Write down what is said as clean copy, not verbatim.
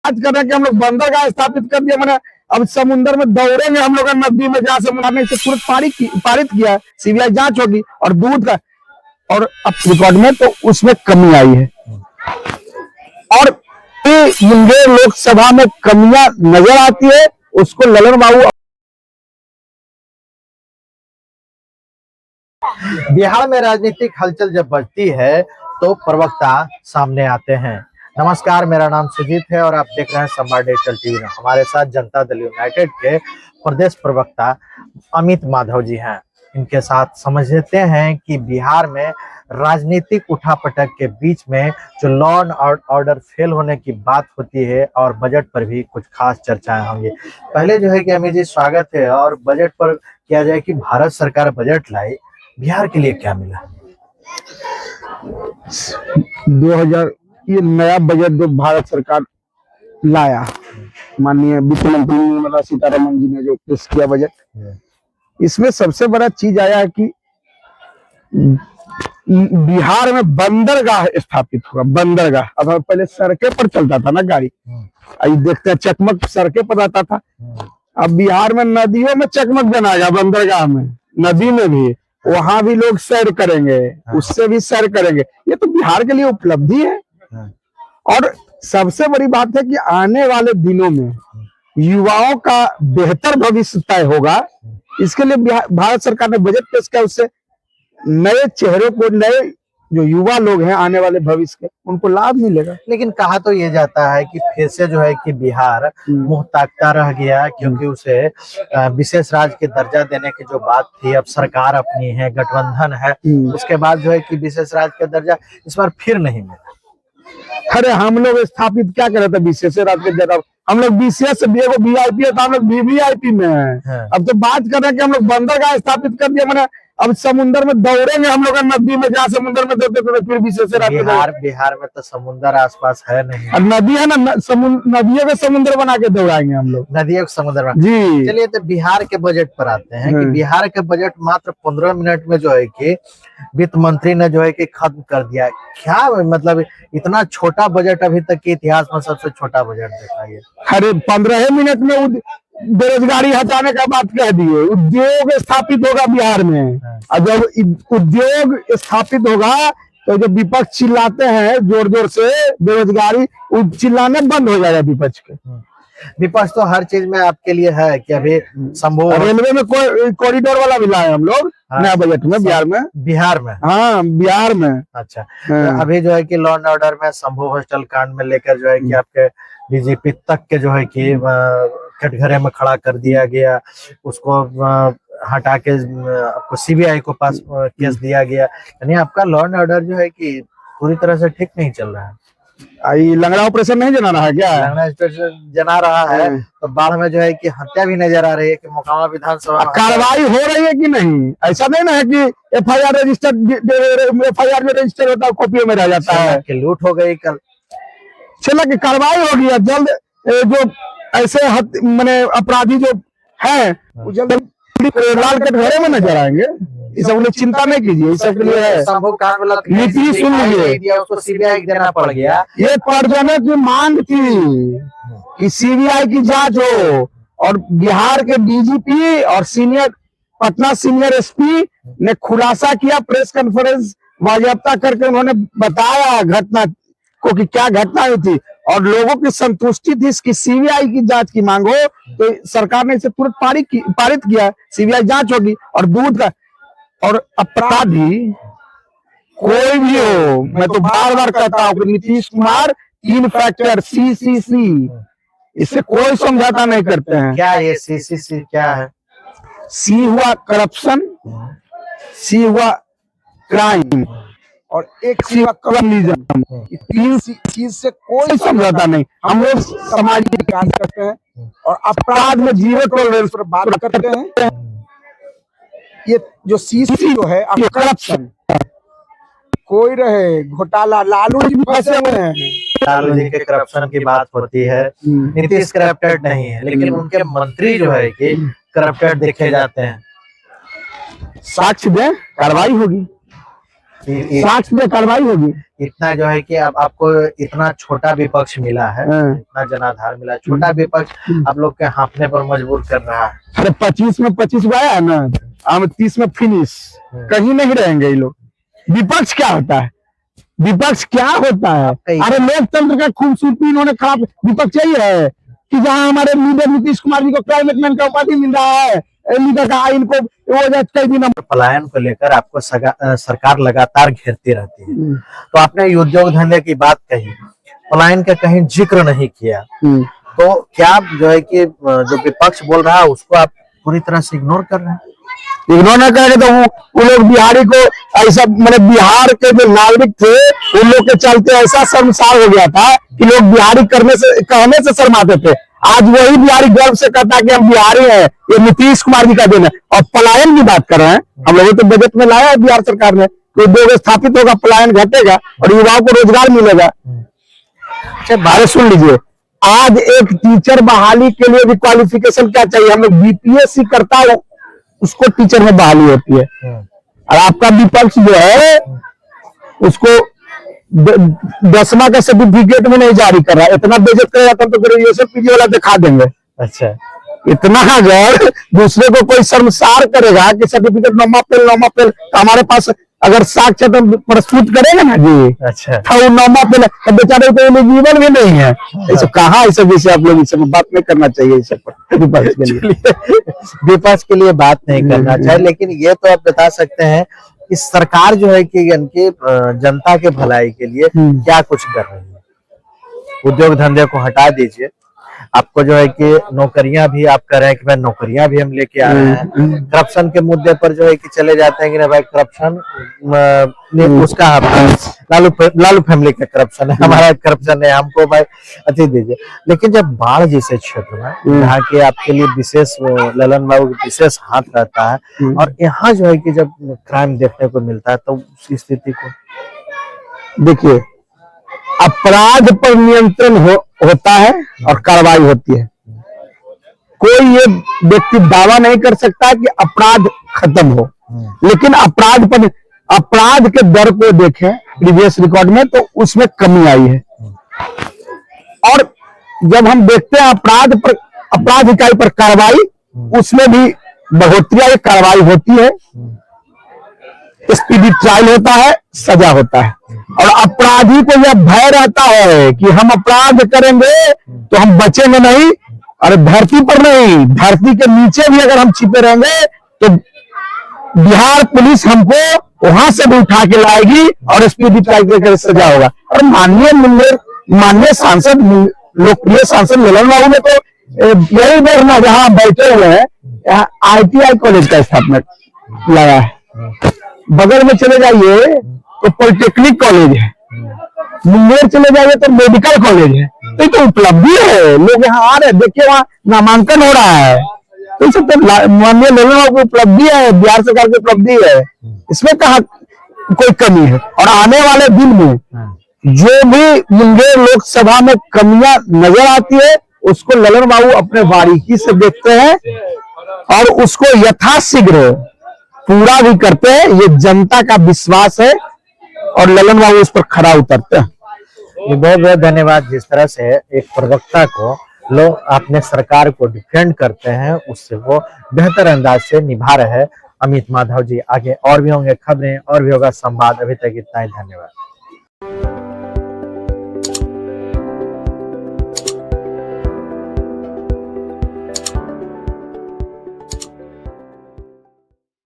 बात कर रहे हैं कि हम लोग बंदरगाह स्थापित कर दिया, मैंने अब समुद्र में दौड़ेंगे हम लोग नदी में, जहाँ समुद्र ने इसे तुरंत पारित किया, सीबीआई जांच होगी और दूध का, और अब रिकॉर्ड में तो उसमें कमी आई है। और मुंगेर लोकसभा में कमियां नजर आती है, उसको ललन बाबू। बिहार में राजनीतिक हलचल जब बढ़ती है तो प्रवक्ता सामने आते हैं। नमस्कार, मेरा नाम सुजीत है और आप देख रहे हैं संवाद डिजिटल टीवी। हमारे साथ जनता दल यूनाइटेड के प्रदेश प्रवक्ता अमित माधव जी हैं। इनके साथ समझ लेते हैं कि बिहार में राजनीतिक उठापटक के बीच में जो लॉ एंड ऑर्डर फेल होने की बात होती है और बजट पर भी कुछ खास चर्चाएं होंगी। पहले जो है कि अमित जी स्वागत है, और बजट पर किया जाए कि भारत सरकार बजट लाई, बिहार के लिए क्या मिला? 2000 ये नया बजट जो भारत सरकार लाया, माननीय वित्त मंत्री निर्मला सीतारमण जी ने जो पेश किया बजट, इसमें सबसे बड़ा चीज आया है कि बिहार में बंदरगाह स्थापित होगा। बंदरगाह, अब पहले सड़कें पर चलता था ना गाड़ी, अभी देखते हैं चकमक सड़कें पर रहता था, अब बिहार में नदियों में चकमक बनाएगा, बंदरगाह में, नदी में भी, वहां भी लोग सैर करेंगे, उससे भी सैर करेंगे। ये तो बिहार के लिए उपलब्धि है। और सबसे बड़ी बात है कि आने वाले दिनों में युवाओं का बेहतर भविष्य तय होगा। इसके लिए भारत सरकार ने बजट पेश किया, उससे नए चेहरों को, नए जो युवा लोग हैं आने वाले भविष्य के, उनको लाभ मिलेगा। लेकिन कहा तो ये जाता है कि फिर से जो है कि बिहार मुंह ताकता रह गया, क्योंकि उसे विशेष राज्य के दर्जा देने की जो बात थी, अब सरकार अपनी है, गठबंधन है, उसके बाद जो है कि विशेष राज्य का दर्जा इस बार फिर नहीं मिला। अरे हम लोग स्थापित क्या करे थे विशेष राज्य के दर्जा? हम लोग विशेष वीआईपी है, तो हम लोग वीवीआईपी में है। अब तो बात कर रहे हैं कि हम लोग बंदरगाह स्थापित कर दिया, मैंने अब समुद्र में दौड़ेंगे हम लोग नदी में, जहाँ समुद्र में दौड़ते थे, फिर विशेष बिहार में तो समुद्र आसपास है नहीं, और नदी है ना, नदियों के समुद्र बना के दौड़ाएंगे हम लोग, नदियों के समुद्र जी। चलिए, तो बिहार के बजट पर आते हैं कि बिहार के बजट मात्र 15 मिनट में जो है कि वित्त मंत्री ने जो है कि खत्म कर दिया। क्या मतलब इतना छोटा बजट, अभी तक के इतिहास में सबसे छोटा बजट देखा है। अरे 15 मिनट में बेरोजगारी हटाने का बात कह दिए, उद्योग स्थापित होगा बिहार में, और जब उद्योग स्थापित होगा तो जो विपक्ष चिल्लाते हैं जोर जोर से बेरोजगारी, चिल्लाने बंद हो जाएगा विपक्ष के। विपक्ष तो हर चीज में आपके लिए है कि अभी संभव, रेलवे में कोई कॉरिडोर वाला भी लाए हम लोग नया बजट में बिहार में। हाँ, बिहार में। अच्छा, तो अभी जो है कि लॉ एंड ऑर्डर में शंभू हॉस्टल कांड में लेकर जो है कि आपके डीजीपी तक के जो है कि कटघरे में खड़ा कर दिया गया, उसको हटा के आपको सीबीआई को पास केस दिया गया। यानी आपका लॉ एंड ऑर्डर जो है कि पूरी तरह से ठीक नहीं चल रहा है। लंगड़ा ऑपरेशन नहीं जना रहा है क्या? लंगड़ा ऑपरेशन जना रहा है, तो बाढ़ में जो है कि हत्या भी नजर आ रही है कि मोकामा विधानसभा कार्रवाई हो रही है कि नहीं? ऐसा नहीं ना है कि एफआईआर में रजिस्टर होता है, कॉपियों में रह जाता है कि लूट हो गई कल, चला की कार्रवाई होगी। जल्द जो ऐसे मैंने अपराधी जो है जल्द लाल कटघरे में नजर आएंगे। इस सब लिए चिंता नहीं कीजिए, इस सब के लिए है। नीति सुन लीजिए, उसको सीबीआई देना पड़ गया। ये पढ़ने की मांग थी कि सीबीआई की जांच हो, और बिहार के डीजीपी और पटना सीनियर एसपी ने खुलासा किया, प्रेस कॉन्फ्रेंस बाकायदा करके उन्होंने बताया घटना को कि क्या घटना हुई थी, और लोगों की संतुष्टि थी इसकी सीबीआई की जांच की मांग हो, तो सरकार ने इसे तुरंत पारित किया, सीबीआई जांच होगी। और दूध का, और अपराधी कोई भी हो, मैं तो बार बार कहता हूँ नीतीश कुमार 3 फैक्टर CCC, इससे कोई समझौता नहीं करते हैं। क्या ये CCC क्या है? C हुआ करप्शन, C हुआ क्राइम, और एक C हुआ कम्युनिज्म। 3 चीज से कोई समझौता नहीं। हम लोग समाज में विकास करते हैं और अपराध में जीरो टॉलरेंस पर बात करते हैं। ये जो CCC जो है करप्शन, कोई रहे घोटाला, लालू जी फंसे हुए हैं, लालू जी के करप्शन की बात होती है। नीतीश करप्टेड नहीं है, लेकिन उनके मंत्री जो है कि करप्टेड देखे जाते हैं। साक्ष्य दें, कार्रवाई होगी। साक्ष्य में कार्रवाई होगी। इतना जो है कि अब आपको इतना छोटा विपक्ष मिला है, हाँ। इतना जनाधार मिला, छोटा विपक्ष आप लोग के हाँफने पर मजबूर कर रहा है। अरे 25 में 25 गया है ना, हम 30 में फिनिश, कहीं नहीं रहेंगे ये लोग। विपक्ष क्या होता है? विपक्ष क्या होता है? अरे लोकतंत्र का खूबसूरती इन्होंने खराब। विपक्ष यही है कि जहां हमारे लीडर नीतीश कुमार जी को क्लाइमेट मैन का उपाधि मिल रहा है, लीडर का इनको कई दिन पलायन को लेकर आपको सरकार लगातार घेरती रहती है। तो आपने उद्योग धंधे की बात कही, पलायन का कहीं जिक्र नहीं किया, तो क्या जो है कि जो विपक्ष बोल रहा है उसको आप पूरी तरह से इग्नोर कर रहे हैं? इग्नोर न करेंगे तो वो लोग बिहारी को ऐसा, मतलब बिहार के जो नागरिक थे उन लोग के चलते ऐसा शर्मसार हो गया था कि लोग बिहारी कहने से शर्माते थे। आज वही बिहारी गर्व से कहता है कि हम बिहारी हैं, ये नीतीश कुमार जी का दिन है। और पलायन की बात कर रहे हैं हम लोगों तो बजट में लाया है बिहार सरकार ने, तो उद्योग स्थापित होगा, पलायन घटेगा और युवाओं को रोजगार मिलेगा। अच्छा सुन लीजिए, आज एक टीचर बहाली के लिए भी क्वालिफिकेशन क्या चाहिए? हम लोग बीपीएससी करता है उसको टीचर में बहाली होती है, और आपका विपक्ष जो है उसको 10वां का सर्टिफिकेट में नहीं जारी कर रहा है। इतना बेइज्जत करेगा तब तो ग्रेजुएशन पीजी वाला दिखा देंगे। अच्छा, इतना अगर दूसरे को कोई शर्मसार करेगा कि सर्टिफिकेट नौमा फेल, तो हमारे पास अगर साक्ष्य तो प्रस्तुत करेगा ना जी। अच्छा, वो नौमा फेल तो बेचारे को एलिजिबल भी नहीं है। ऐसे कहा इस विषय आप लोग इस बात नहीं करना चाहिए, इस पर विपक्ष के लिए विपक्ष के लिए बात नहीं करना चाहिए। लेकिन ये तो आप बता सकते हैं कि सरकार जो है कि इनकी जनता के भलाई के लिए क्या कुछ कर रही है। उद्योग धंधे को हटा दीजिए, आपको जो है कि नौकरियां भी आप कह रहे हैं कि भाई नौकरियां भी हम लेके आ रहे हैं। करप्शन के मुद्दे पर जो है कि चले जाते हैं कि भाई करप्शन उसका लालू फैमिली का करप्शन है, हमारा करप्शन है, हमको भाई अति दीजिए। लेकिन जब बाढ़ जैसे क्षेत्र में यहाँ के आपके लिए विशेष ललन बाबू विशेष हाथ रहता है, और यहाँ जो है कि जब क्राइम देखने को मिलता है तो उस स्थिति को देखिए, अपराध पर नियंत्रण होता है और कार्रवाई होती है। कोई ये व्यक्ति दावा नहीं कर सकता कि अपराध खत्म हो, लेकिन अपराध के दर को देखें प्रीवियस रिकॉर्ड में तो उसमें कमी आई है। और जब हम देखते हैं अपराध इकाई पर कार्रवाई, उसमें भी बढ़ोतरी आई, कार्रवाई होती है, स्पीडी ट्रायल होता है, सजा होता है। और अपराधी को यह भय रहता है कि हम अपराध करेंगे तो हम बचेंगे नहीं, और धरती पर नहीं, धरती के नीचे भी अगर हम छिपे रहेंगे तो बिहार पुलिस हमको वहां से भी उठा के लाएगी और स्पीडी ट्रायल करके सजा होगा। और माननीय सांसद, लोकप्रिय सांसद ललन बाबू ने तो यही देखना जहां बैठे हुए हैं, यहाँ ITI कॉलेज का स्थापना लाया है। बगल में चले जाइए तो पॉलिटेक्निक कॉलेज है, मुंगेर चले जाइए तो मेडिकल कॉलेज है। तो ये तो उपलब्धि है, लोग यहाँ आ रहे हैं, देखिए वहाँ नामांकन हो रहा है। तो ये सब तो माननीय लोगों की उपलब्धि है, बिहार सरकार की उपलब्धि है, इसमें कहा कोई कमी है। और आने वाले दिन में जो भी मुंगेर लोकसभा में कमियां नजर आती है उसको ललन बाबू अपने बारीकी से देखते हैं और उसको यथाशीघ्र पूरा भी करते हैं। ये जनता का विश्वास है और ललन बाबू उस पर खरा उतरते हैं। बहुत बहुत धन्यवाद। जिस तरह से एक प्रवक्ता को लोग अपने सरकार को डिफेंड करते हैं, उससे वो बेहतर अंदाज से निभा रहे हैं अमित माधव जी। आगे और भी होंगे खबरें और भी होगा संवाद। अभी तक इतना ही, धन्यवाद।